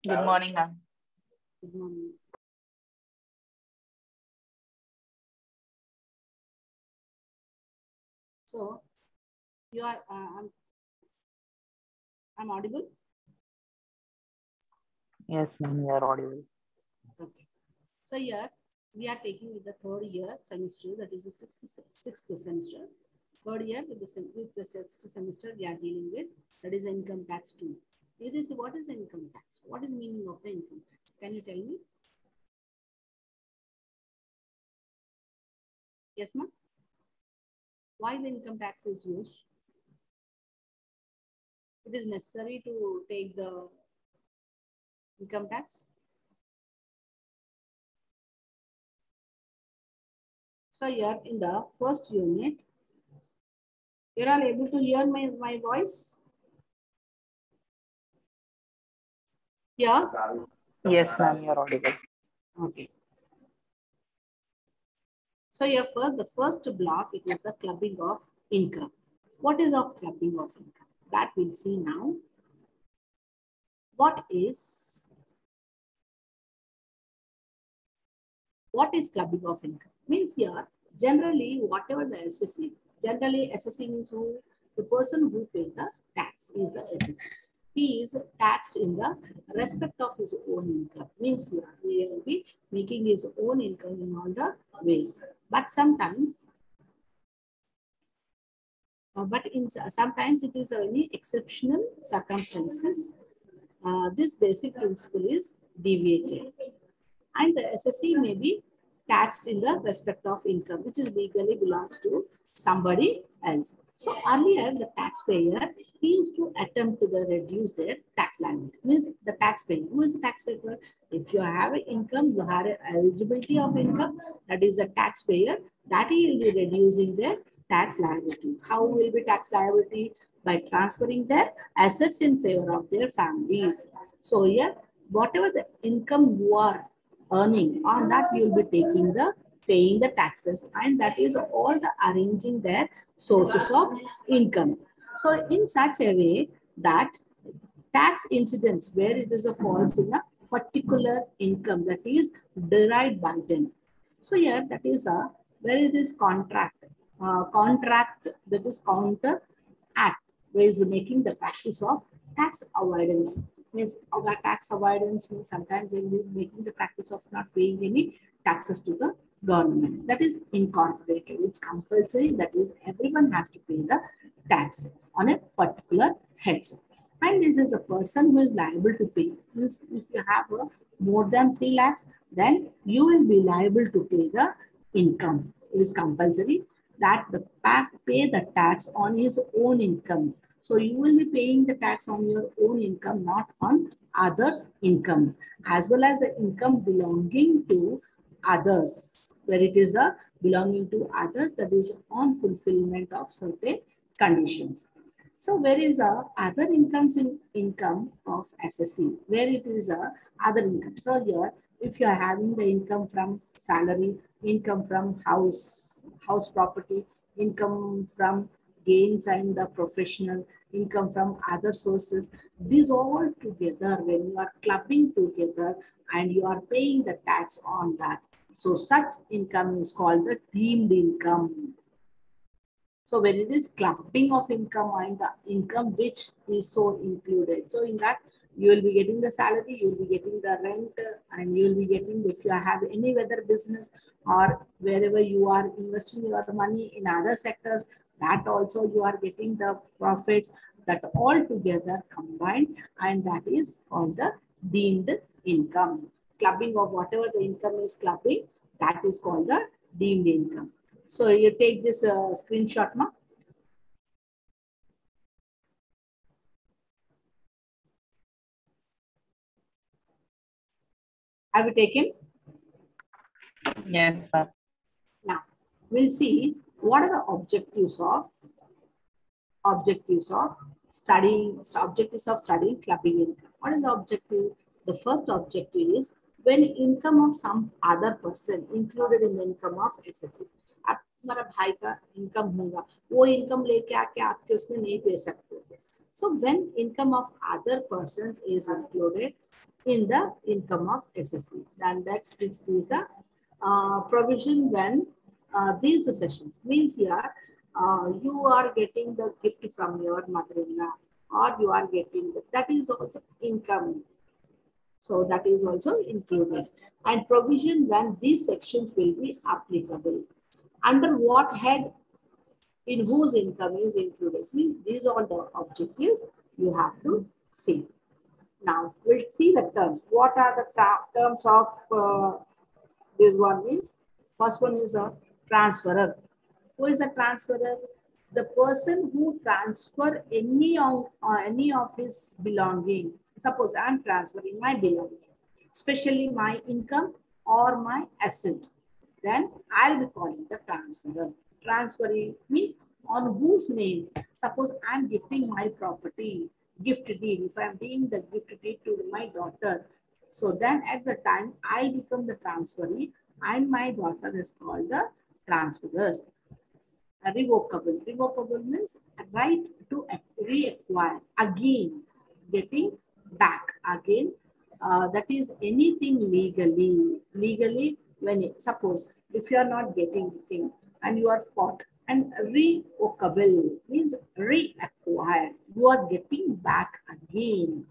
Good morning, ma'am. Good morning. So you are I'm audible. Yes, ma'am, you are audible. Okay. So here we are taking with the third year semester, that is the sixth semester. Third year with the sixth semester we are dealing with, that is income tax 2. It is, what is the income tax? What is the meaning of the income tax? Can you tell me? Yes, ma'am. Why the income tax is used? It is necessary to take the income tax. So here in the first unit, you are able to hear my voice? Yeah? Yes, ma'am, you are audible. Okay. So here first, the first block, it is a clubbing of income. What is a clubbing of income? That we'll see now. What is clubbing of income? Means here, generally, whatever the assessing, generally assessing is who, the person who pays the tax is the assessor. He is taxed in the respect of his own income. Means here, he will be making his own income in all the ways. But sometimes, sometimes it is only exceptional circumstances. This basic principle is deviated, and the SSC may be taxed in the respect of income, which is legally belongs to somebody else. So earlier, the taxpayer, he used to attempt to reduce their tax liability. Means the taxpayer. Who is the taxpayer? If you have an income, you have an eligibility of income, that is a taxpayer, that he will be reducing their tax liability. How will be tax liability? By transferring their assets in favor of their families. So here, whatever the income you are earning, on that you will be taking the paying the taxes, and that is all the arranging their sources of income. So in such a way that tax incidents where it is a falls in a particular income that is derived by them. So here that is a where it is contract that is counter act, where is making the practice of tax avoidance. Means tax avoidance means sometimes they will be making the practice of not paying any taxes to the government. That is incorporated. It's compulsory. That is everyone has to pay the tax on a particular heads. And this is a person who is liable to pay. This, if you have more than 3 lakhs, then you will be liable to pay the income. It is compulsory that the pay the tax on his own income. So you will be paying the tax on your own income, not on others' income, as well as the income belonging to others, where it is a belonging to others, that is on fulfillment of certain conditions. So where is a other incomes in income of SSC, where it is a other income. So here, if you are having the income from salary, income from house property, income from gains and the professional, income from other sources, these all together, when you are clubbing together and you are paying the tax on that, so such income is called the deemed income. So when it is clumping of income and the income which is so included. So in that, you will be getting the salary, you will be getting the rent, and you will be getting, if you have any other business or wherever you are investing your money in other sectors, that also you are getting the profits, that all together combined, and that is called the deemed income. Clubbing of whatever the income is clubbing, that is called the deemed income. So you take this screenshot now. Have you taken? Yes, ma'am. Now we'll see what are the objectives of studying clubbing income. What is the objective? The first objective is when income of some other person included in the income of SSC. अब तुम्हारा भाई का income होगा, वो income लेके आके आपके उसमें नहीं पे सकते थे. So when income of other persons is included, in the income of SSC. Then next is the provision when these sessions means here you are getting the gift from your mother-in-law or you are getting that is also income. So that is also included. And provision when these sections will be applicable. Under what head in whose income is included. Means these are the objectives you have to see. Now we'll see the terms. What are the terms of this one means? First one is a transferor. Who is a transferor? The person who transfer any of his belonging. Suppose I am transferring my belonging, especially my income or my asset. Then I'll be calling the transferor. Transferee means on whose name. Suppose I'm gifting my property, gift deed. If I'm doing the gift deed to my daughter, so then at the time I become the transferee and my daughter is called the transferor. Revocable. Revocable means right to reacquire again, getting back again. That is anything legally. Legally, when suppose if you are not getting anything and you are fought, and revocable means reacquire. You are getting back again.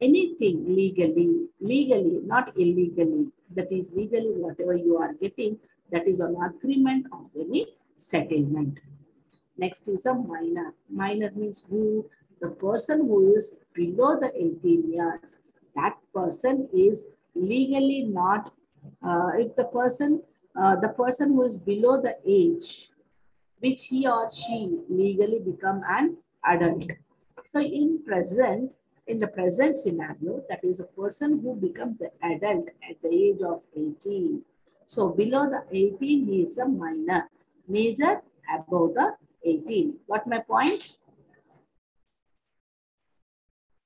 Anything legally, not illegally. That is legally whatever you are getting. That is an agreement of any settlement. Next is a minor. Minor means who? The person who is below the 18 years. That person is legally not, if the person who is below the age, which he or she legally become an adult. So in the present scenario, that is a person who becomes the adult at the age of 18. So below the 18, he is a minor. Major above the 18. What my point?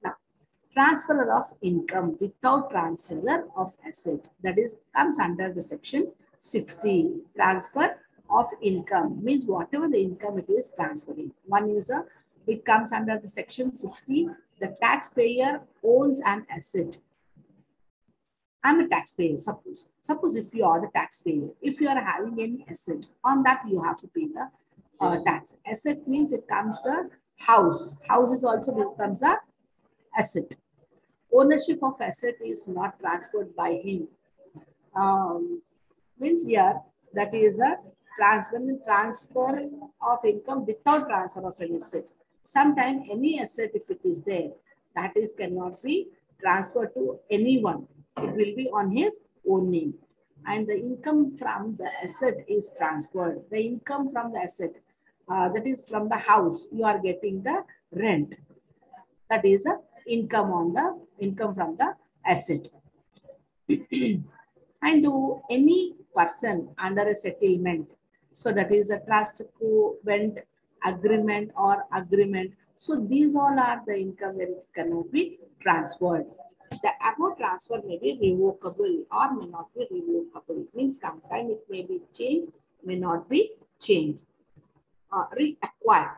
Now, transfer of income without transfer of asset. That is comes under the section 60. Transfer of income means whatever the income it is transferring. One is it comes under the section 60. The taxpayer owns an asset. I'm a taxpayer, suppose. Suppose if you are the taxpayer, if you are having any asset, on that you have to pay the tax. Asset means it comes the house. House is also becomes the asset. Ownership of asset is not transferred by him. Means here that is a transfer of income without transfer of an asset. Sometimes any asset, if it is there, that is cannot be transferred to anyone. It will be on his own name. And the income from the asset is transferred. The income from the asset, that is from the house, you are getting the rent. That is a income from the asset. And to any person under a settlement. So that is a trust, co-vent, agreement or agreement. So these all are the income where it cannot be transferred. The above transfer may be revocable or may not be revocable. Means sometimes it may be changed, may not be changed. Reacquire.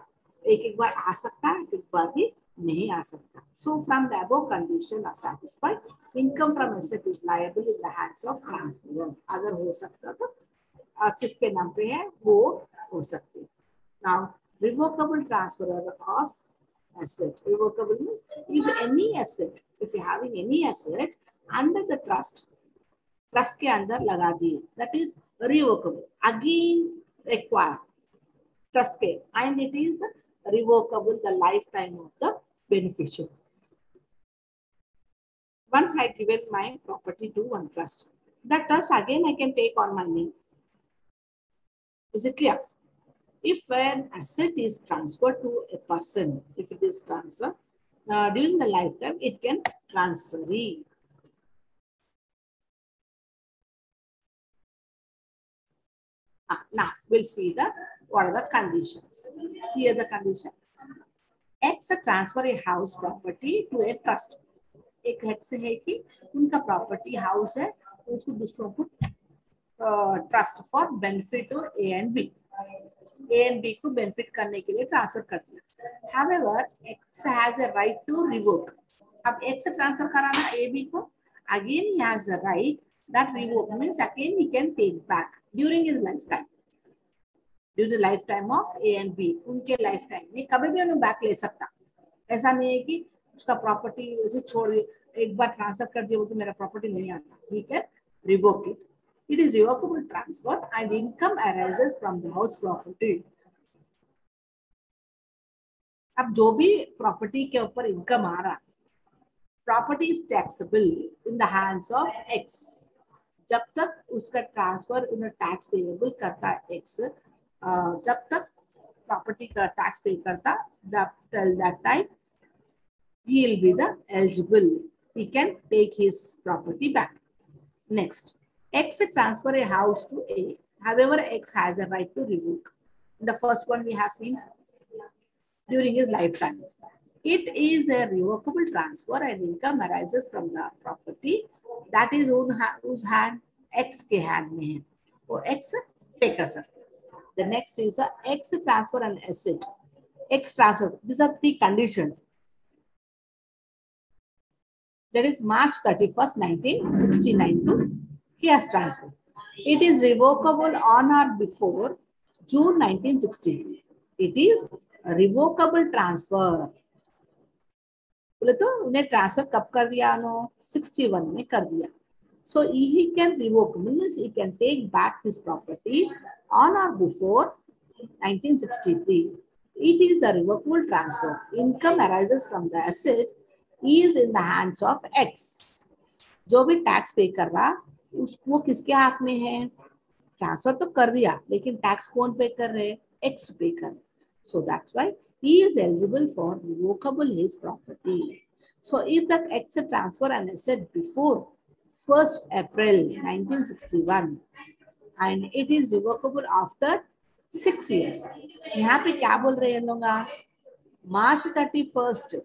एक बार आ सकता है, एक बार भी नहीं आ सकता. So from the above condition are satisfied. Income from asset is liable in the hands of transferor. अगर हो सकता तो किसके नाम पे है वो हो सकते. Now revocable transferor of asset. Revocable means if any asset, if you having any asset under the trust के अंदर लगा दिए, that is revocable. Again require trust के, and it is revocable the lifetime of the beneficiary. Once I given my property to one trust, that trust again I can take on my name. Is it clear? If an asset is transferred to a person, if it is transferred during the lifetime, it can transfer. Now we'll see what are the conditions. See here the condition. X transfer a house property to a trust. एक X है कि उनका property house है, उसको दूसरों को trust for benefit to A and B. A and B को benefit करने के लिए transfer कर दिया. However, X has a right to revoke. अब x से ट्रांसफर कराना a b को, again he has the right that revoke means again he can take back during his lifetime, during the lifetime of a and b, उनके lifetime में कभी भी उन्हें back ले सकता. ऐसा नहीं है कि उसका प्रॉपर्टी ऐसे छोड़ दिए, एक बार ट्रांसफर कर दिया वो तो मेरा प्रॉपर्टी नहीं आता. ठीक है, revoke it. It is revocable transfer and income arises from the house property. अब जो भी प्रॉपर्टी के ऊपर इनकम आ रहा, property is taxable in the hands of x. जब तक उसका ट्रांसफर उन्हें टैक्स पेएबल करता है एक्स, जब तक प्रॉपर्टी का टैक्स पे करता, till that time he will be the eligible. He can take his property back. Next, X transfer a house to A. However, X has a right to revoke. The first one we have seen during his lifetime. It is a revocable transfer and income arises from the property that is whose hand X के hand में है. वो X pay कर सकते. The next is the X transfer an asset. X transfer. These are three conditions. That is March 31st, 1969 to he has transferred. It is revocable on or before June 1963. It is a revocable transfer. बोले तो उन्हें transfer कब कर दिया? 61 में कर दिया. So he can revoke means he can take back his property on or before 1963. It is the revocable transfer. Income arises from the asset is in the hands of X. जो भी tax पे कर रहा उसको किसके हाथ में है? ट्रांसफर तो कर दिया लेकिन टैक्स कौन पे कर रहे? X पे कर. So that's why he is eligible for revocable his property. So if the X transfer an asset before 1st April 1961 and it is revocable after 6 years. यहाँ पे क्या बोल रहे हैं लोग? March 31st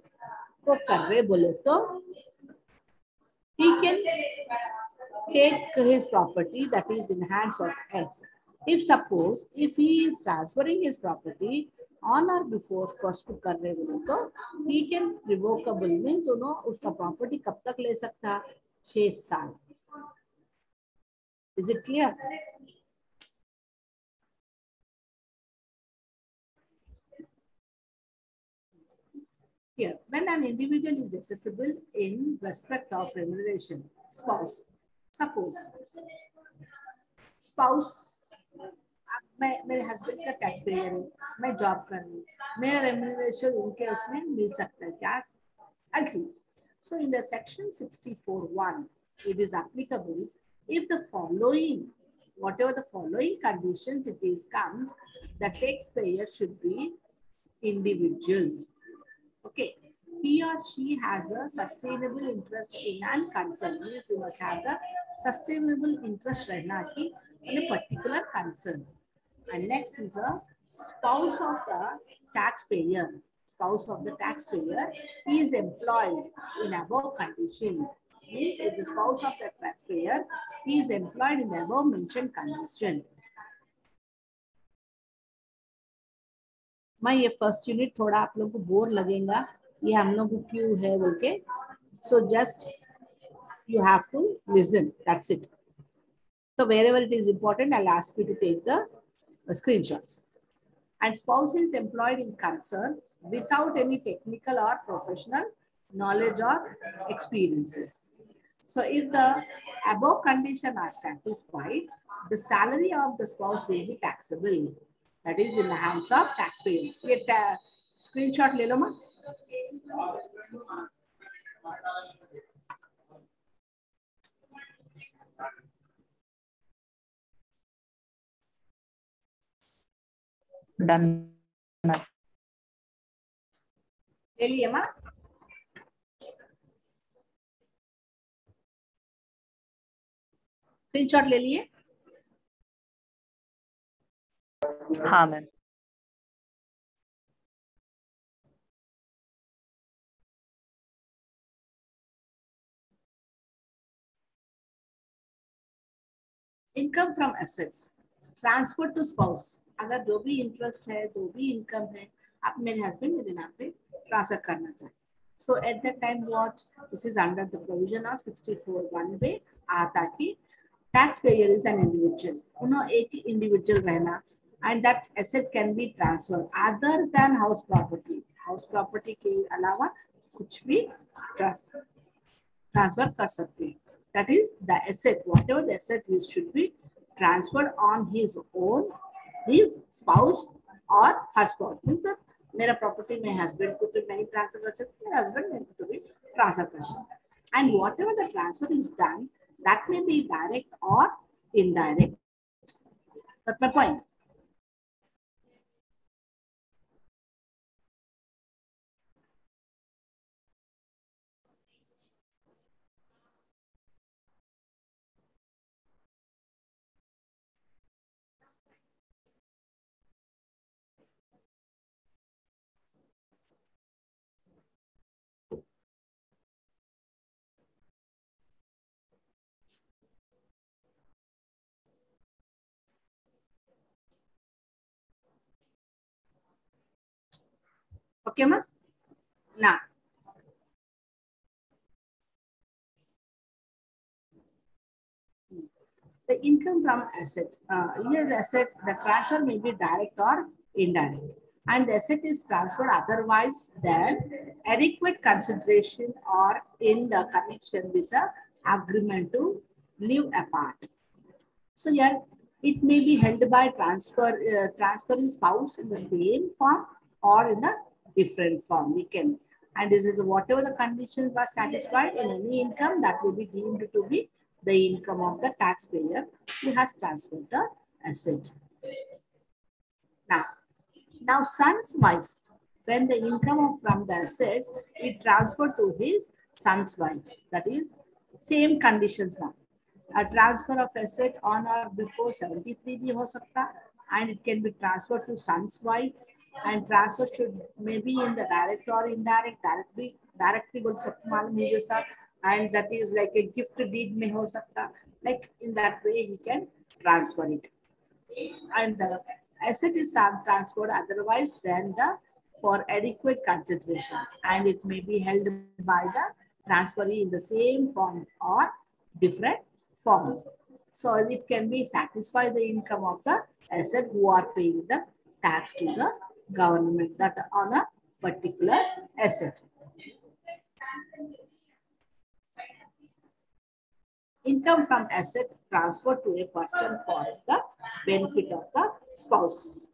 को कर रहे बोले तो he can take his property that is in hands of X. If suppose if he is transferring his property on or before first को कर रहे बोले तो he can revocable means उसका property कब तक ले सकता? 6 साल. Is it clear? Here, when an individual is accessible in respect of remuneration, spouse. Suppose spouse, मैं मेरे हस्बैंड का टैक्स पेयर हूँ, मैं जॉब कर रही हूँ, मेरा रेम्यूनरेशन उनके उसमें मिल सकता है क्या? I'll see. So in the section 64(1), it is applicable if the following, whatever the following conditions it is comes, the taxpayer should be individual. Okay, he or she has a sustainable interest in and concern. Means you must have the sustainable interest रहना कि in a particular concern. And next is a spouse of the taxpayer. Spouse of the taxpayer is employed in above condition. Means if the spouse of the taxpayer is employed in the above mentioned condition. मैं ये first unit थोड़ा आप लोगों को bore लगेगा, ये हम लोग को क्यों है बोल के, so just you have to listen, that's it. So wherever it is important, I'll ask you to take the screenshots. And spouse is employed in concern without any technical or professional knowledge or experiences. So if the above conditions are satisfied, the salary of the spouse will be taxable. That is in the hands of taxpayer. ये screenshot ले लो माँ. Done. ले लिए माँ. Screenshot ले लिए? हाँ ma'am. Income from assets transfer to spouse. अगर जो भी इंटरेस्ट है, जो भी इनकम है, आप मेरे हस्बैंड मेरे नाम पे ट्रांसफर करना चाहिए. So at that time, what? This is under the provision of 64(1) way, आता कि taxpayer is an individual. एक individual रहना, and that asset can be transferred other than house property. House property के अलावा कुछ भी transfer कर सकते हैं. That is the asset. Whatever the asset is should be transferred on his own, his spouse or her spouse. Means that मेरा property में husband को तो नहीं transfer कर सकते, मेरा husband मेरे को तो भी transfer कर सकता है. And whatever the transfer is done, that may be direct or indirect. That's my point. Okay, ma? Now, the income from asset. Here the asset, the transfer may be direct or indirect. And the asset is transferred otherwise than adequate consideration or in the connection with the agreement to live apart. So here it may be held by transferring spouse in the same form or in a different form. We can, and this is whatever the conditions were satisfied in any income that will be deemed to be the income of the taxpayer who has transferred the asset. Now son's wife, when the income from the assets is transferred to his son's wife, that is same conditions now. A transfer of asset on or before 73 bhi ho sakta, and it can be transferred to son's wife, and transfer should maybe in the direct or indirect. Directly बोल सकते मालूम मुझे sir, and that is like a gift deed में हो सकता, like in that way he can transfer it. And the asset is transferred otherwise than the for adequate consideration, and it may be held by the transferee in the same form or different form. So it can be satisfy the income of the asset who are paying the tax to the government that on a particular asset. Income from asset transferred to a person for the benefit of the spouse.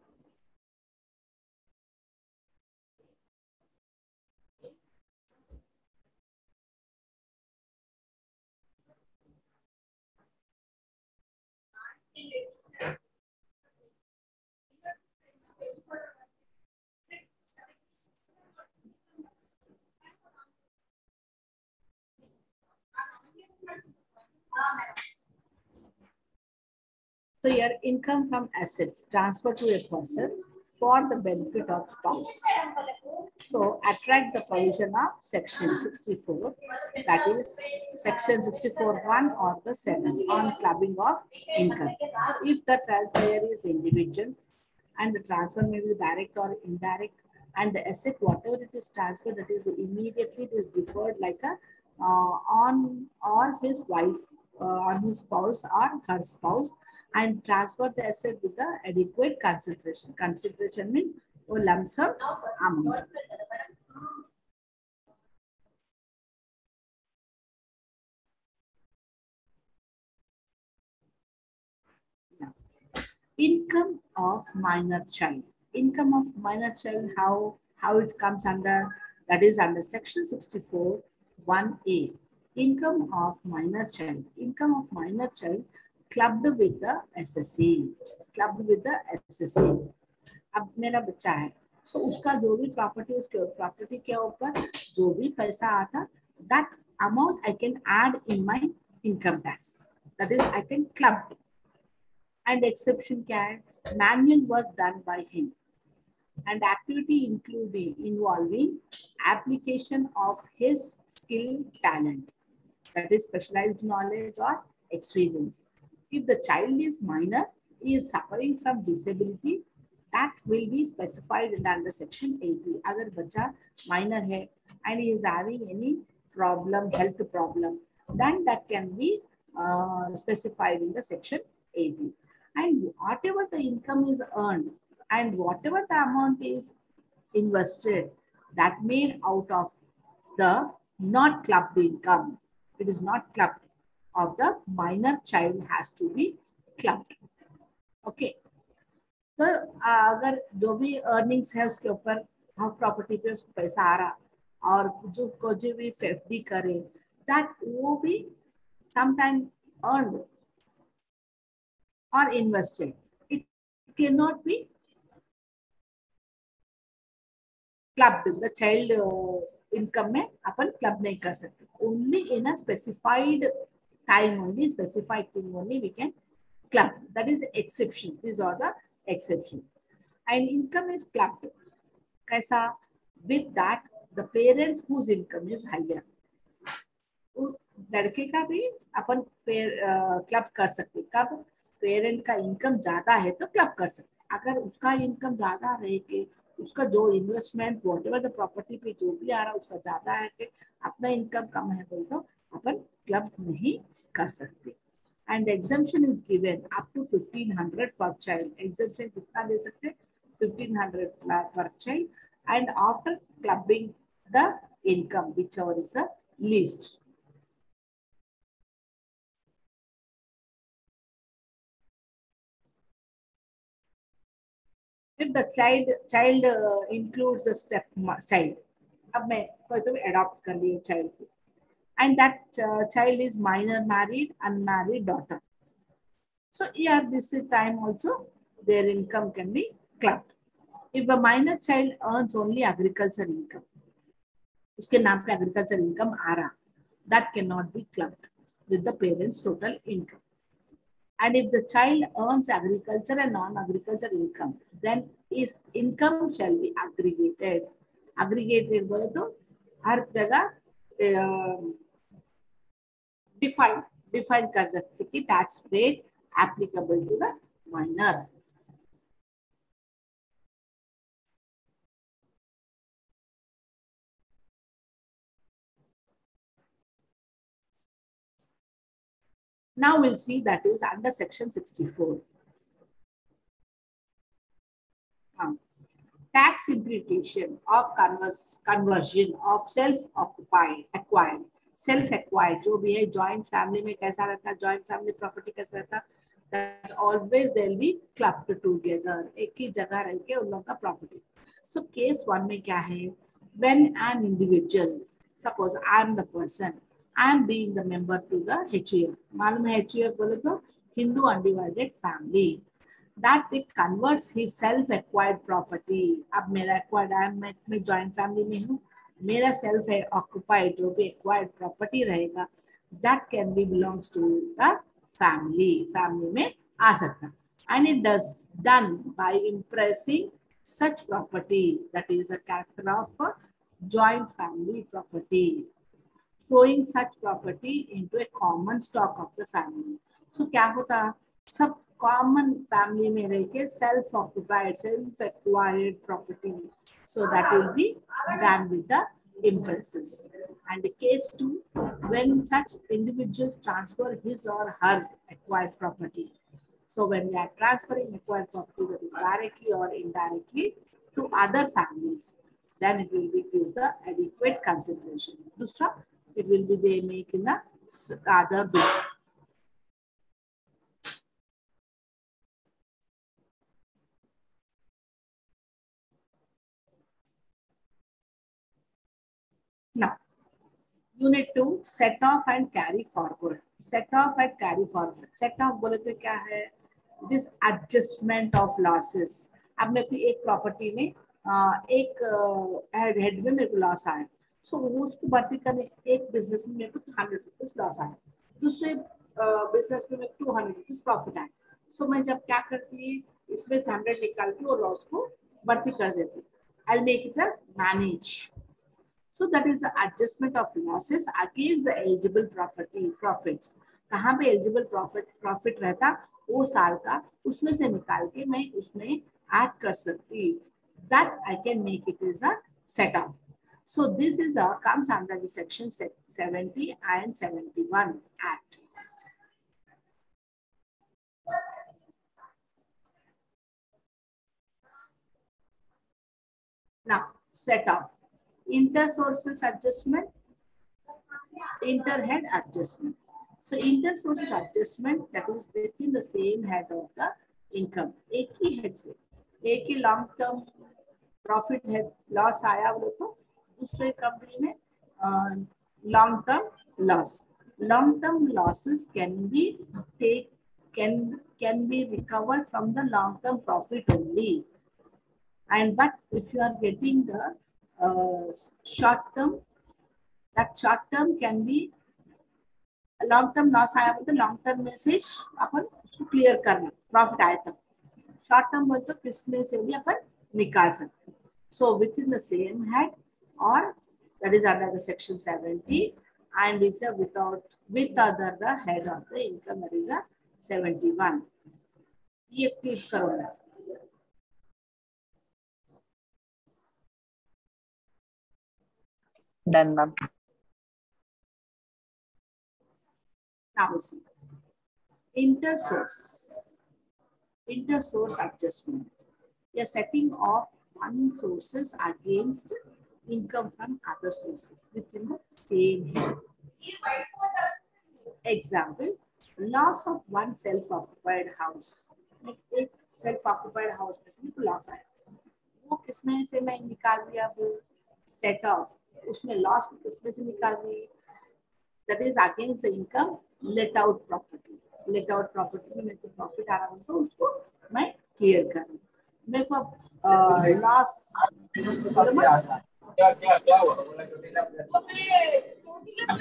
So your income from assets transferred to a person for the benefit of spouse. So attract the provision of section 64, that is section 64(1) or the 7 on clubbing of income. If the transfer is individual and the transfer may be direct or indirect, and the asset whatever it is transferred, that is immediately it is deferred like a on or his wife, on his spouse or her spouse, and transfer the asset with the adequate consideration. Consideration means a lump sum amount. Income of minor child. Income of minor child, how it comes under, that is under section 64 1A. Income of minor child. Income of minor child clubbed with the SSC. Clubbed with the SSC. अब मेरा बच्चा है, so उसका जो भी property, उसके property के ऊपर जो भी पैसा आता, that amount I can add in my income tax. That is I can club. And exception क्या है? Manual work done by him, and activity involving application of his skill, talent, that is specialized knowledge or experience. If the child is minor, he is suffering from disability, that will be specified in under section 80. अगर बच्चा minor है and he is having any problem, health problem, then that can be specified in the section 80. And whatever the income is earned and whatever the amount is invested, that made out of the not clubbed income, it is not clubbed, of the minor child has to be clubbed. Okay. तो अगर जो भी earnings है उसके ऊपर half property पे उसको पैसा आ रहा और जो भी एफडी करे दैट वो भी समटाइम अर्न और invested, it can not be clubbed. The child income में अपन क्लब नहीं कर सकते. Only in a specified time only, specified thing only we can club. That is exception. These are the exception. And income is clubbed. Kaisa? With that, the parents whose income is higher. लड़के का भी अपन club कर सकते. कब parent का income ज्यादा है तो क्लब कर सकते. अगर उसका इनकम ज्यादा रहे के उसका जो इन्वेस्टमेंट व्हाटएवर द प्रॉपर्टी पे जो भी आ रहा है उसका ज्यादा है कि अपना इनकम कम है तो अपन क्लब नहीं कर सकते. And exemption is given up to 1500 per child. Exemption कितना दे सकते? 1500 per child. And after clubbing the income, whichever is the least. If the child includes the step child, अब मैं कोई तो adopt कर लिया child को. And that child is minor, married, unmarried daughter. So here this time also their income can be clubbed. If a minor child earns only agriculture income, उसके नाम पे agriculture income आ रहा, that cannot be clubbed with the parents' total income. And if the child earns agriculture and non-agriculture income, then his income shall be aggregated. Aggregated बोले तो हर जगह define कर सकते कि tax rate applicable to the minor. Now we'll see that is under section 64. Tax imputation of conversion of self-acquired. Self-acquired जो भी है joint family में कैसा रहता है, joint family property कैसा रहता है, that always they'll be clubbed together. एक ही जगह रह के उन लोगों का property. So case 1 में क्या है? When an individual, suppose I am the person, I am being the member to the HUF. मालूम है HUF बोले तो Hindu Undivided Family. That it converts his self-acquired property. अब मेरा acquired है, मैं joint family में हूँ, मेरा self-occupied जो भी acquired property रहेगा, that can be belongs to the family. Family में आ सकता. And it does done by impressing such property, that is a character of a joint family property, throwing such property into a common stock of the family. So क्या होता? सब common family में रह के self-occupied, self-acquired property. So that will be done with the impresses. And case 2, when such individuals transfer his or her acquired property. So when they are transferring acquired property, that is directly or indirectly to other families, then it will be give the adequate consideration. दूसरा, it will be they make in the other bill. Now, unit 2, set off and carry forward. Set off and carry forward. Set off बोले तो क्या है? This adjustment of losses. अब मैं कोई एक property में एक हेड में मेरे को लॉस आया, सो उसको भर्ती करने एक बिजनेस में मेरे को 100 रुपीज लॉस आया, दूसरे बिजनेस में मेरे को 200 रुपीज प्रॉफिट आया. सो मैं जब क्या करती इसमें 100 निकाल के और लॉस को भर्ती कर देती. I'll make it a manage. So that is the adjustment of losses against the eligible profits. कहाँ पे eligible profit रहता वो साल का, उसमें से निकाल के मैं उसमें ऐड कर सकती, that I can make it as a set off. So this is a comes under the section 70 and 71 Act. Now set off, inter-sources adjustment, inter-head adjustment. So inter-sources adjustment, that is within the same head of the income. एक ही head से एक ही long term profit है, loss आया बोले तो दूसरे company में long term loss. Long term losses can be can be recovered from the long term profit only. And but if you are getting the short term, that short term can be long term loss आया बोलते long term में से अपन उसको clear करना, profit आया तब. Short term बोलते तो किसमें से भी अपन निकाल सकते. So within the same head और that is under the section 70 and it's a without with other the head of the income, that is a 71. ये क्लिक करो ना. Done, ma'am. Now see, inter-source adjustment. A setting of one sources against income from other sources within the same head. Example, loss of one self-occupied house. एक self-occupied house में से भी loss आया, वो किसमें से मैं निकाल दिया, वो set off, उसमें loss किसमें से निकाल दी, that is against the income let out property. Let out property में मेरे को profit आ रहा है तो उसको मैं clear कर रही हूँ. मेरे को loss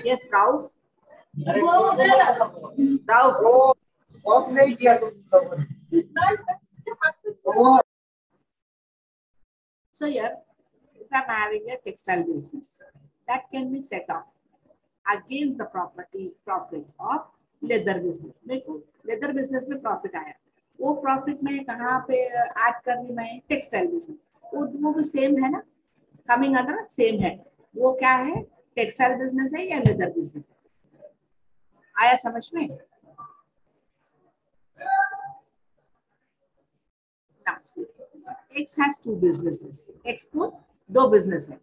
yes Rauf नहीं किया तुम. So here, if I'm having a textile business, that can be set off against the profit of leather business. मेरे को leather business में profit आया, वो profit मैं कहाँ पे add कर रही, मैं textile business, वो भी same है ना, coming under same head. वो क्या है, textile business है या leather business? आया समझ में? Now see, X has two businesses. X को दो business है,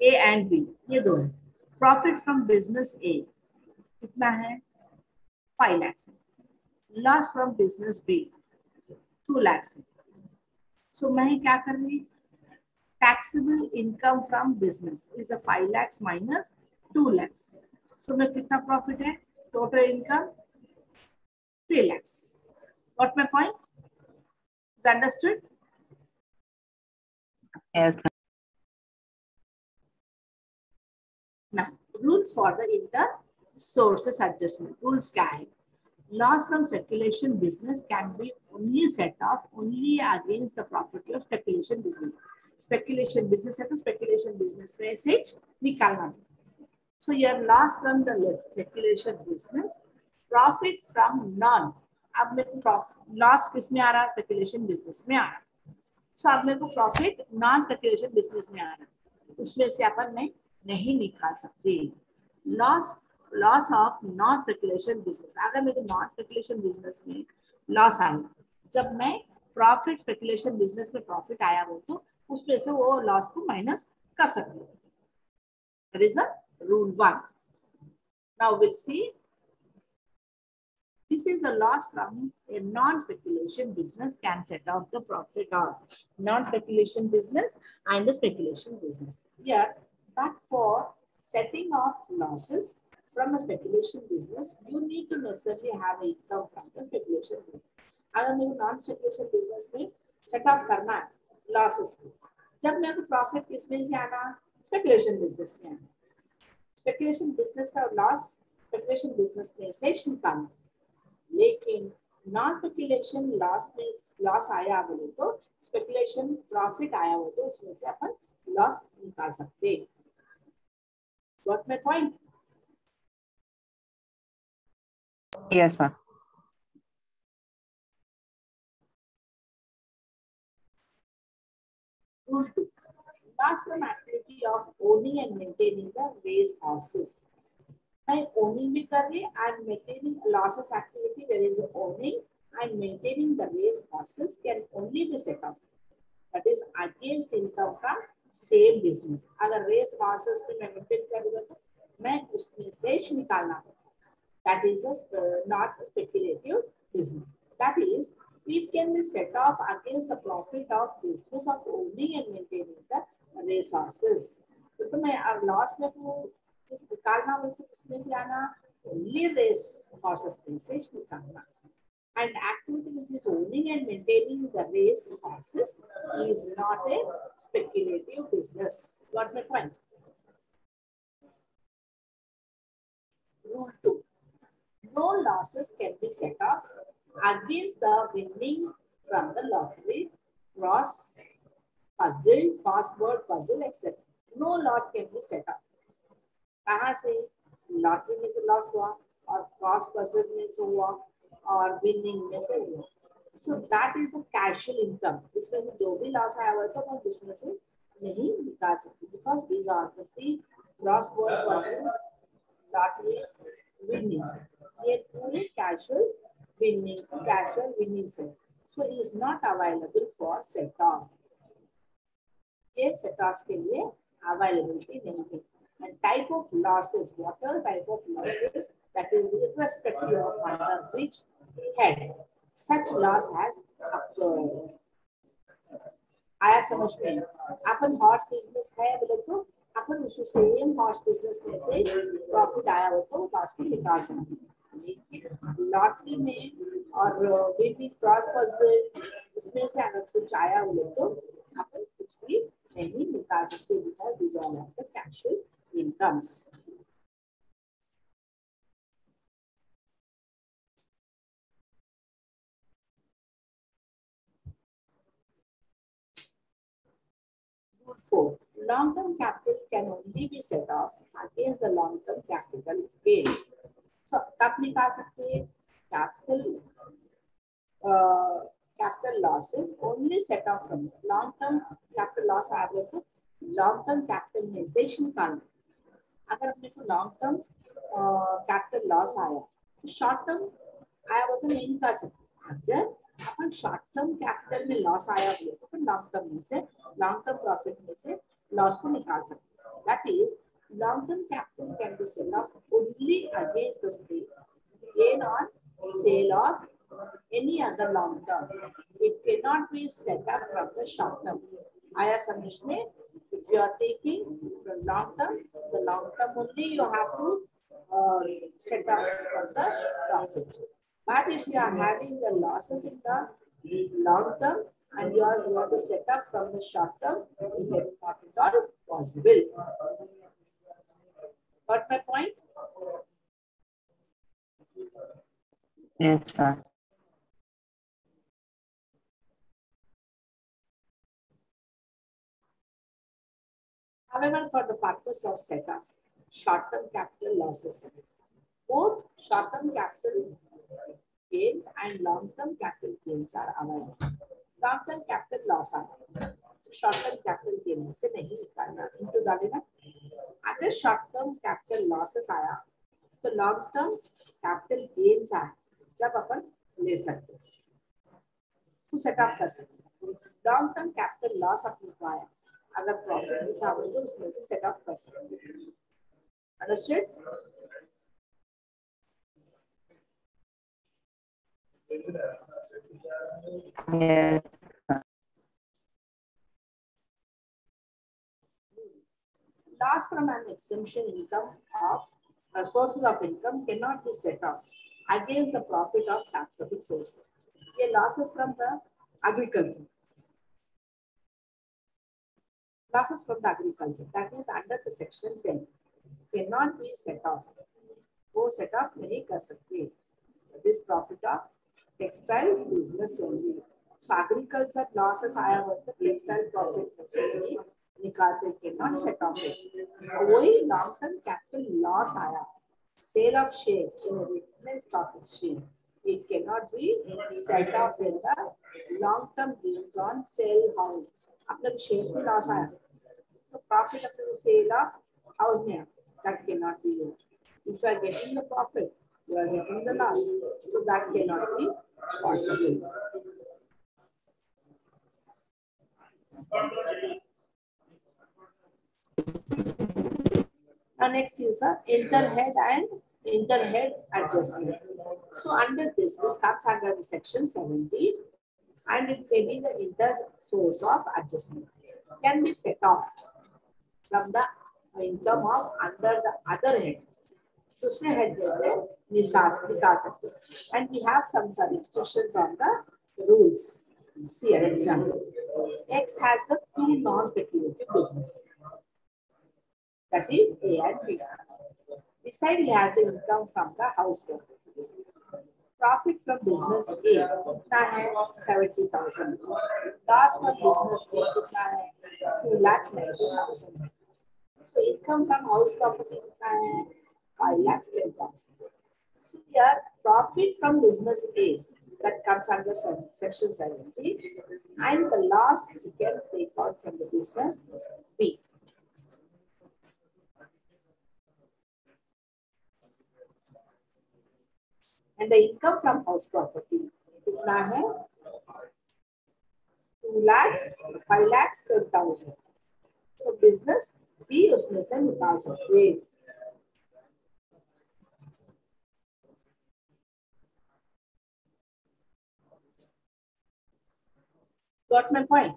A and B, ये दो है. Profit from business A कितना है, 5 lakhs. Loss from business B 2 lakhs. So मैं क्या कर रही, taxable income from business is a 5 lakhs minus 2 lakhs. So मैं कितना profit है, total income 3 lakhs. Got my point? Is understood? Yes, ma'am. Now, rules for the inter-sources adjustment. Rules क्या है? Loss from speculation business can be only set off only against the property of speculation business. Speculation business है तो speculation business में से निकालना. So your loss from the speculation business, profit from non. अब मेरे को loss किस में आ रहा है, speculation business में आ रहा है. So अब मेरे को profit non speculation business में आ रहा है, उसमें से अपन नहीं निकाल सकते. Loss of non speculation business, अगर मेरे नॉन स्पेकुलेशन बिजनेस में लॉस आया, जब मैं प्रॉफिट स्पेकुलेशन बिजनेस में प्रॉफिट आया हो तो उसमें से वो लॉस को माइनस कर सकते हो. That is a rule 1. Now will see, this is the loss from a non-speculation business can set off the profit of non-speculation business and the speculation business. Here, but for setting off losses from a speculation business, you need to necessarily have an income from the speculation business. अगर मेरे non-speculation business में set off करना है losses को, जब मेरे को profit किसमें से आना, speculation business में आना. Speculation business का loss speculation business में से निकालना. लेकिन नॉन स्पेकुलेशन लॉस में लॉस आया बोले तो स्पेकुलेशन प्रॉफिट आया हो तो उसमें से अपन लॉस निकाल सकते. Got my point? Yes, ma'am. Rule 2. Loss from activity of owning and maintaining the race horses. By owning भी कर रही and maintaining losses activity where is owning and maintaining the race horses can only be set off. That is against income from same business. अगर race horses पे मैं maintain कर रही हूँ तो मैं उसमें से निकालना होगा. That is not a speculative business. That is, it can be set off against the profit of business of owning and maintaining the race horses. तो मैं loss में को निकालना हो तो इसमें से आना only race horses में से निकालना. And activity which is owning and maintaining the race horses is not a speculative business. Got my point? Rule 2. No losses can be set off against the winning from the lottery, cross, puzzle, password, puzzle, etc. No loss can be set off. कहाँ से lottery में से loss हुआ और cross puzzle में से हुआ और विनिंग में से हुआ. So that is a casual income. इसमें से जो भी लॉस आया हुआ तो मैं उसमें से नहीं निकाल सकती because these are the three cross word puzzle lotteries winning. ये पूरे कैशुअल विनिंग से. So it is not available for set off. ये सेट ऑफ के लिए अवेलेबिलिटी नहीं है. And type of losses, whatever type of losses, that is irrespective of under which head such loss has occurred. आया समझ में? अपन horse business है बोले तो अपन उस सेम हॉर्स बिजनेस में से प्रॉफिट आया हो तो लॉस को निकाल सकते हैं. लेकिन लॉटरी में और बेबी क्रॉस पजल उसमें से अगर कुछ आया बोले तो अपन कुछ भी नहीं निकाल सकते because these are not the casual incomes. Rule 4. Long-term capital can only be set off against the long-term capital gain. So, कब निकाल सकते हैं? Capital losses only set off from long-term capital loss आया तो long-term capital में से निकालना. अगर अपने को लॉन्ग टर्म कैपिटल लॉस आया तो शॉर्ट टर्म आया वो तो नहीं निकाल सकते. अगर अपन शॉर्ट टर्म कैपिटल में लॉस आया हुआ तो अपन लॉन्ग टर्म में से लॉन्ग टर्म प्रॉफिट में से लॉस को निकाल सकते. That is long term capital can be sell off only against the gain on sale of any other long term. It can not be set up from the short term. आया समझ में? If you are taking from long term, the long term only you have to set up for the profit. But if you are having the losses in the long term and you are going to set up from the short term, it is not at all possible. Got my point? Yes, sir. However, for the purpose of set off short-term capital losses, both short-term capital gains and long-term capital gains are available. Long-term capital loss are short-term capital gain से नहीं निकालना. into डालेगा. अगर short-term capital losses आया तो long-term capital gains आए जब अपन ले सकते हैं तो set off कर सकते हैं. long-term capital loss अपने को आया अगर प्रॉफिट दिखा हो तो उसमें से सेट अप कर सकते हैं. Understood? Yes. Loss from an exemption income of sources of income cannot be set off against the profit of taxable sources. ये losses from the agriculture. Losses from the agriculture, that is under the section 10, cannot be set off. वो set off नहीं कर सकते. This profit of textile business only. So agriculture losses आया हुआ तो textile profit से नहीं निकाल से cannot set off it. वही long term capital loss आया, sale of shares in a written stock exchange, it cannot be set off in the long term gains on sale house. अपने को shares में loss आया तो profit अपने को sale of house में that can not be used if you are getting the profit you are getting the loss so that can not be possible. Now next is a interhead and interhead adjustment. So under this comes under the section 70 and it may be the inter source of adjustment. Can be set off from the income of under the other head. दूसरे head में से निकाल सकते हैं. And we have some restrictions on the rules. See an example. X has a two non-speculative business. That is A and B. Besides, he has an income from the house property. Profit from business A कितना है 70,000. Loss from business B कितना है 2,90,000. So income from house property कितना है 5,10,000. So here profit from business A that comes under section 70 and the loss you can take out from the business B. And the income from house property कितना है 2 lakhs 5 lakhs 10,000. So business B उसमें से निकाल सकते हैं. Got my point?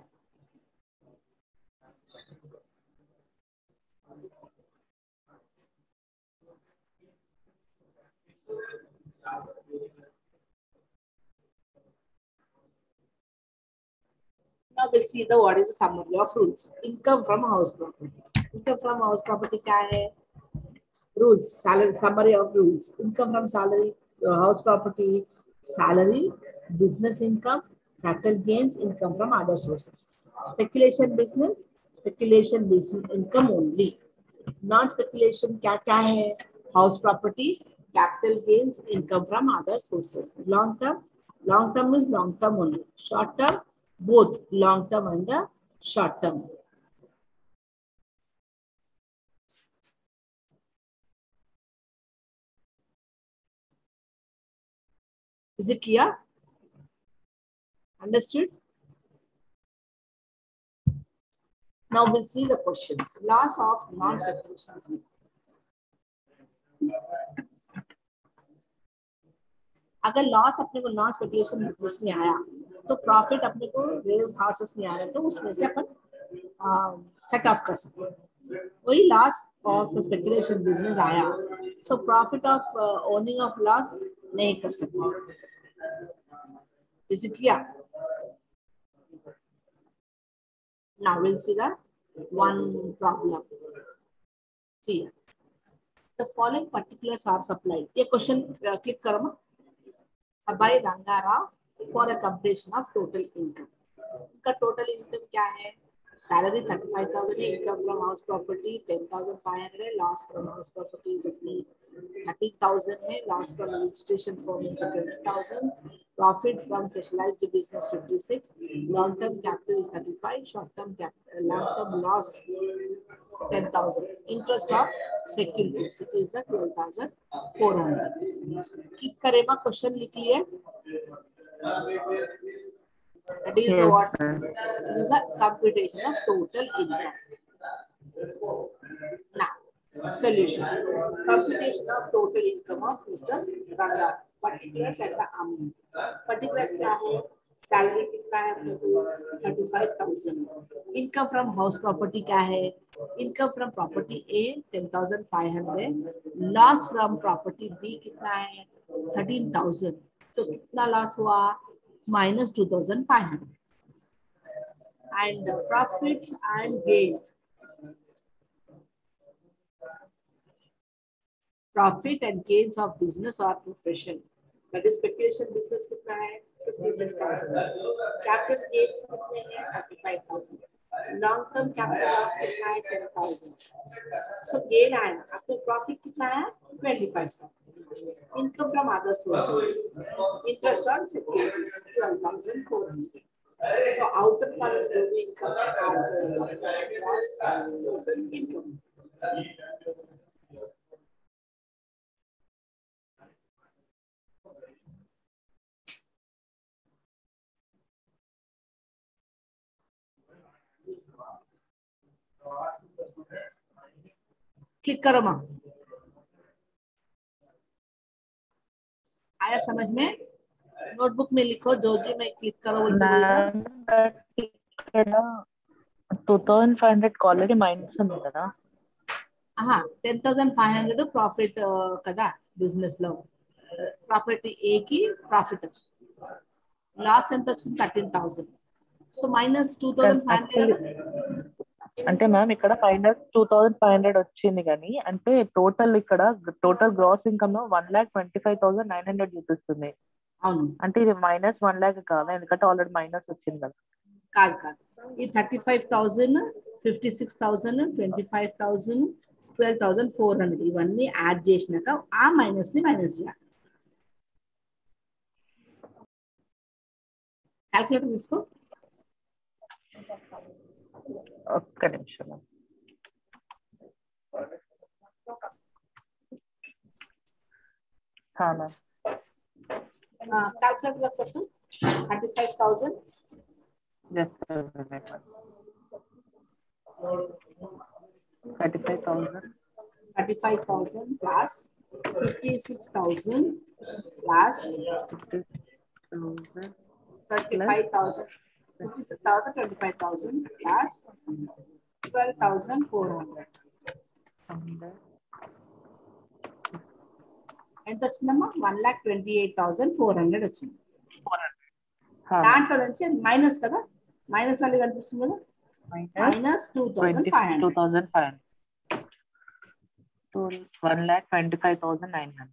Now we'll see the what is the summary of rules. Income from house property. Income from house property क्या है? Rules. Salary summary of rules. Income from salary house property. Salary, business income, capital gains, income from other sources. Speculation business income only. Non-speculation क्या है? House property, capital gains, income from other sources. Long term is long term only. Short term, both long term and the short term. Is it clear? Understood? Now we'll see the questions. Loss of non-speculation. अगर loss अपने को non speculation business में आया तो profit अपने को various houses में आ रहा है तो उसमें से अपन सेट ऑफ कर सकते हैं. वही लॉस ऑफ स्पेकुलेशन बिजनेस आया तो profit of owning of loss नहीं कर सकते. Is it clear? Now we'll see the one problem. See, the following particulars are supplied. ये क्वेश्चन क्लिक करो ना. By Rangara for a completion of total income. उनका total income क्या है? Salary 35,000 है, income from house property 10,500 है, loss from house property 30,000 है, loss from registration form 20,000, profit from specialized business 56, long term capital is 35, short term capital, long term loss 10,000, interest of securities is 12,400. Click करें ना question लिख लिए. That is Yes, what sir. is the computation of total income. Now, solution. Computation of total income of Mr. Ranga. Particulars and the amount. Particulars क्या है? Salary कितना है अपने को 35,000. Income from house property क्या है? Income from property A 10,500. Loss from property B कितना है? 13,000. तो कितना लॉस हुआ? Minus 2,500. And the profits and gains. Profit and gains of business or profession. That is speculation business कितना है? 56,000. Capital gains कितने हैं? 35,000. Long term capital loss कितना है? 10,000. So gain है. आपको profit कितना है? 25,000. Income from other sources. Interest on securities 12,400. So outer column will be income and total income. Click करो माँ आया समझ में नोटबुक में लिखो जो जी में क्लिक करो बोलते बोलेगा ఇక్కడ 2500 కాలేజ్ మైనస్ ఉంది కదా 10,500 ప్రాఫిట్ కదా బిజినెస్ లో ప్రాఫిట్ ఏ కి ప్రాఫిట్ లాస్ ఎంత వచ్చింది 13,000 సో మైనస్ 2,500 అంటే మ్యామ్ ఇక్కడ మైనస్ 2,500 వచ్చింది కానీ అంటే టోటల్ ఇక్కడ టోటల్ గ్రాస్ ఇన్కమ్ 1,25,900 చూపిస్తుంది. అవును అంటే ఇది మైనస్ 1 lakh కాదు ఎందుకంటే ఆల్రెడీ మైనస్ వచ్చింది కదా. కాదు కాదు ఈ 35,000 56,000 25,000 12,400 ఇవన్నీ యాడ్ చేసినాక ఆ మైనస్ ని మైనస్ చేయాలి. క్యాల్కులేటర్ తీసుకో ఒక్క నిమిషం. క్యాల్కులేటర్ కోసం 35,000 35,000 plus 56,000 plus 35,000 56,000 25,000 plus 12,400 ఎంత వచ్చిందమ్మా 1,28,400 వచ్చింది. దాంట్లో నుంచి మైనస్ కదా మైనస్ వాల్యూ కనిపిస్తుంది కదా మైనస్ 2,500 1,25,900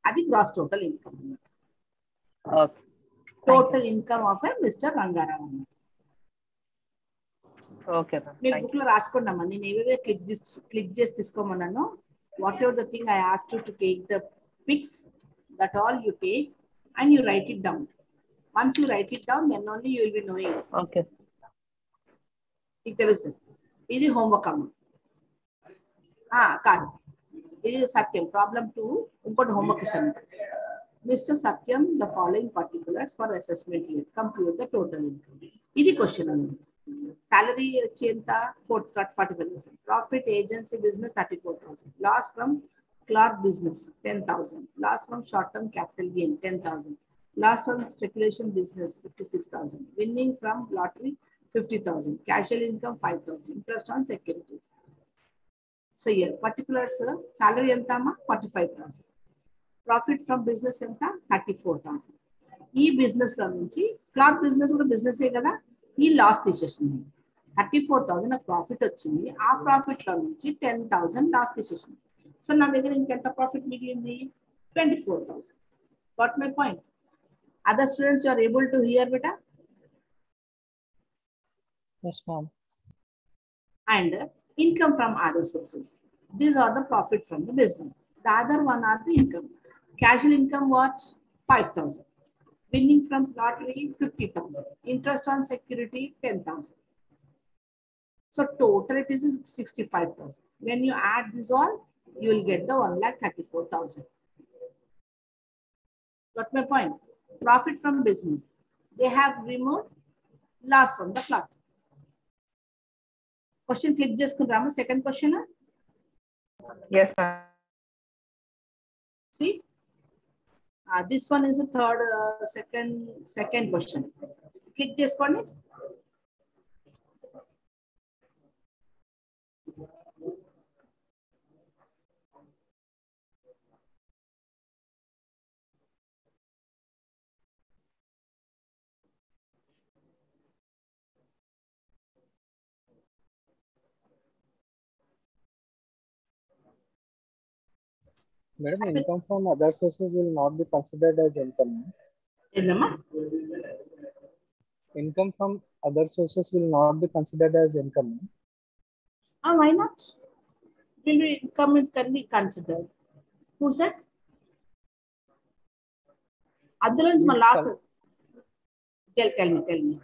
అది gross total income total income of mister Rangarao. Okay మీరు బుక్ లో రాసుకోండమ్మా నేను ఏవేవే క్లిక్ చేసి తీసుకోమన్నాను whatever the thing I asked you to take the pics that all you take and you write it down. Once you write it down then only you will be knowing. Okay మీకు తెలుసు ఇది homework అమ్మ కాదు ఇది సత్యం problem 2 ఇంకోటి homework ఇస్తాను. Mr Satyam the following particulars for assessment year compute the total income. ఇది question అన్నమాట. సాలరీ వచ్చి ఎంత 45%, profit agency business 34,000, loss from cloth business 10,000, loss from short term capital gain 10,000, loss from speculation business 56,000, winning from lottery 50,000, casual income 5,000, interest on securities. So here particulars salary enta amma 45,000, profit from business enta 34,000. ఈ business లో నుంచి cloth business కూడా business ఏ కదా ఈ loss తీసేసింది 34,000 నాకు profit వచ్చింది. ఆ ప్రాఫిట్ లో నుంచి 10,000 లాస్ తీసేసింది. సో నా దగ్గర ఇంకెంత ప్రాఫిట్ మిగిలింది 24,000. Got my point. Other students you are able to hear beta. Yes, ma'am. And income from other sources. These are the profit from the business. The other one are the income. Casual income what? 5,000. Winning from lottery 50,000. Interest on security 10,000. So total it is 65,000. When you add this all, you will get the 1,34,000. Got my point? Profit from business. They have removed loss from the cloth. Question click చేసుకుంటామా second question. Yes, ma'am. See, this one is the third second question. Click చేసుకోండి. Madam, income from other sources will not be considered as income. ఏందమ్మా Income from other sources will not be considered as income. why not? Will be income it can be considered. Who said? అందులో నుంచి మా loss tell me.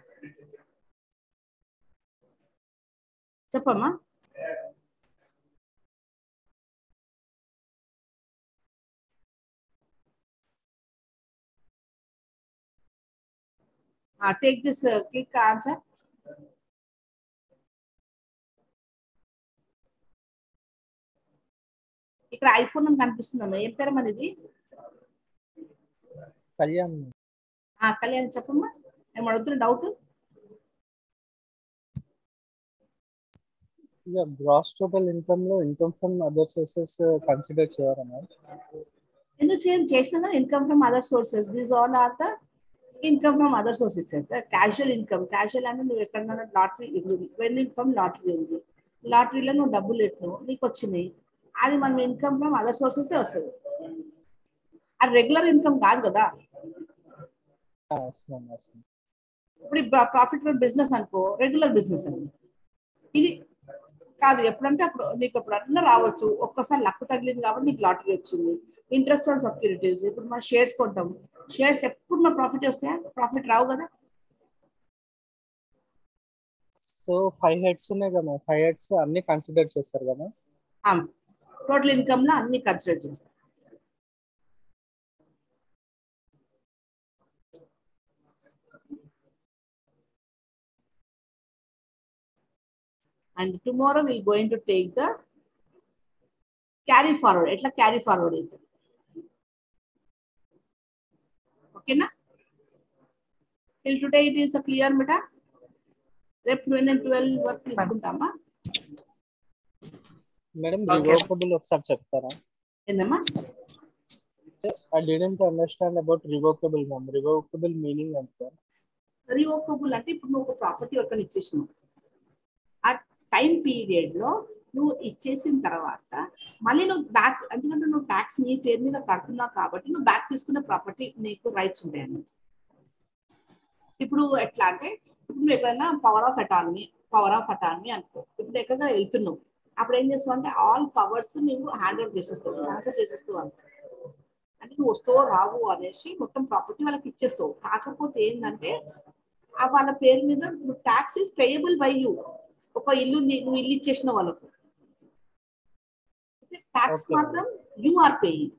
చెప్పమ్మా. Take this, click answer. ఇక్కడ iPhone అని కనిపిస్తుందమ్మా. ఏం పేరు మనది? కళ్యాణ్. కళ్యాణ్ చెప్పమ్మా. ఏం అడుగుతున్న డౌట్? గ్రాస్ టోటల్ ఇన్కమ్ లో income from other sources consider చేయరా? ఎందుకు చేసినా కానీ income from other sources, these all are the income from other sources. Casual income, casual అంటే నువ్వు ఎక్కడన్నా లాటరీ, వెన్నింగ్ ఫ్రమ్ లాటరీ ఉంది, లాటరీలో నువ్వు డబ్బులు ఎట్టినావు, నీకు వచ్చినాయి, అది మనం ఇన్కమ్ ఫ్రమ్ అదర్ సోర్సెస్ వస్తుంది. అది రెగ్యులర్ ఇన్కమ్ కాదు కదా. ఇప్పుడు ప్రాఫిట్ ఫ్రమ్ బిజినెస్ అనుకో, రెగ్యులర్ బిజినెస్ అని. ఇది కాదు, ఎప్పుడంటే అప్పుడు నీకు ఎప్పుడన్నా రావచ్చు. ఒక్కసారి లక్ తగిలింది కాబట్టి నీకు లాటరీ వచ్చింది. ఇంట్రెస్ట్ ఆన్ సెక్యూరిటీస్, ఇప్పుడు మనం షేర్స్ కొంటాం, షేర్స్ ఎప్పుడు మన ప్రాఫిట్ వస్తాయా? ప్రాఫిట్ రావు కదా. సో 5 హెడ్స్ ఉన్నాయి కదా, 5 హెడ్స్ అన్ని కన్సిడర్ చేస్తారు కదా. టోటల్ ఇన్కమ్ లో అన్ని కన్సిడర్ చేస్తారు. And tomorrow we're going to take the carry forward. Etla carry forward అయితే ఓకేనా? Till today it is a clear meta. రేపు 9 and 12 వర్క్ తీసుకుంటామా మేడం? రివోకబుల్ ఒకసారి చెప్తారా? ఏందమ్మా? I didn't understand about revocable, ma'am. Revocable meaning అంటే revocable అంటే ఇప్పుడు నువ్వు ఒక ప్రాపర్టీ ఒకటి ఇచ్చేసినావు, ఆ టైం పీరియడ్ లో నువ్వు ఇచ్చేసిన తర్వాత మళ్ళీ నువ్వు బ్యాక్, ఎందుకంటే నువ్వు ట్యాక్స్ నీ పేరు మీద కడుతున్నావు కాబట్టి నువ్వు బ్యాక్ తీసుకునే ప్రాపర్టీ నీకు రైట్స్ ఉంటాయని. ఇప్పుడు ఎట్లా అంటే, ఇప్పుడు నువ్వు ఎక్కడైనా పవర్ ఆఫ్ అటానమీ అనుకో, ఇప్పుడు ఎక్కడిగా వెళ్తున్నావు, అప్పుడు ఏం చేస్తావు అంటే ఆల్ పవర్స్ నువ్వు హ్యాండ్ ఓవర్ చేసేస్తావు, ట్రాన్స్ఫర్ చేసేస్తావు అంటే నువ్వు వస్తావో రావు అనేసి మొత్తం ప్రాపర్టీ వాళ్ళకి ఇచ్చేస్తావు. కాకపోతే ఏంటంటే వాళ్ళ పేరు మీద tax is payable by you. ఒక ఇల్లు నువ్వు ఇల్లు ఇచ్చేసిన వాళ్ళకు ట్యాక్స్ మాత్రం యూ ఆర్ పేయింగ్.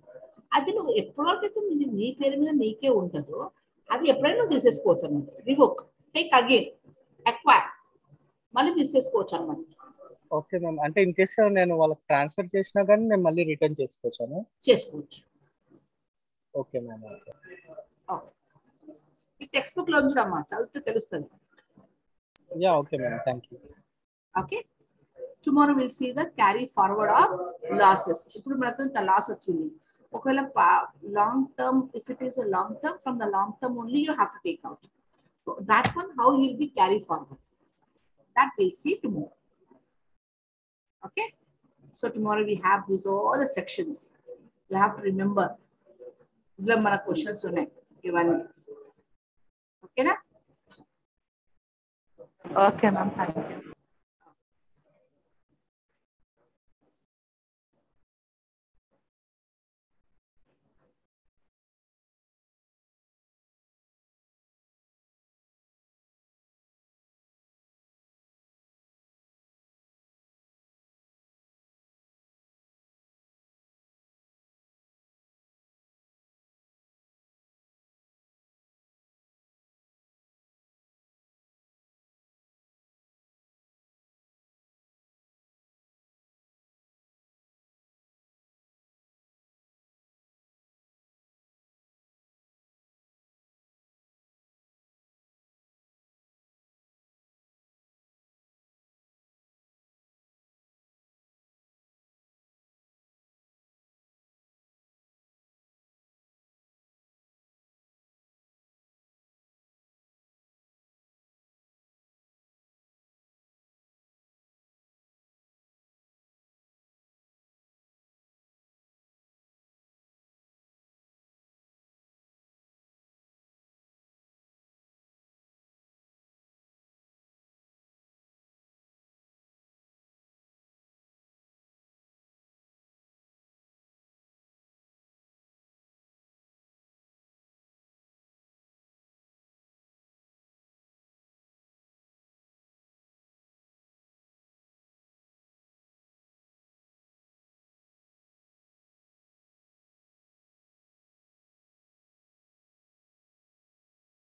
అది నువ్వు ఎప్పటివరకైతే నీ పేరు మీద నీకే ఉంటుందో అది ఎప్పుడైనా తీసేసుకోవచ్చు అన్నమాట. రివోక్, టేక్ అగైన్, అక్వైర్, మళ్ళీ తీసేసుకోవచ్చు అన్నమాట. Okay ma'am. అంటే ఇన్ కేస్ నేను వాళ్ళకి ట్రాన్స్ఫర్ చేసినా కానీ నేను మళ్ళీ రిటర్న్ చేసుకోవచ్చు. Okay ma'am. ఈ టెక్స్ట్ బుక్ లో ఉంచుడమ్మా, చదివితే తెలుస్తుంది. Yeah okay ma'am, thank you. Okay, tomorrow will see the carry forward of losses. ఇప్పుడు మనకు ఇంత లాస్ వచ్చింది, ఒకవేళ long term, if it is a long term, from the long term only you have to take out. So that one how will be carry forward, that we'll see tomorrow. Okay, so tomorrow we have these all the sections. You have to remember ఇలా మన questions ఉన్నాయి ఇవన్నీ. ఓకేనా? Okay ma'am, thank you.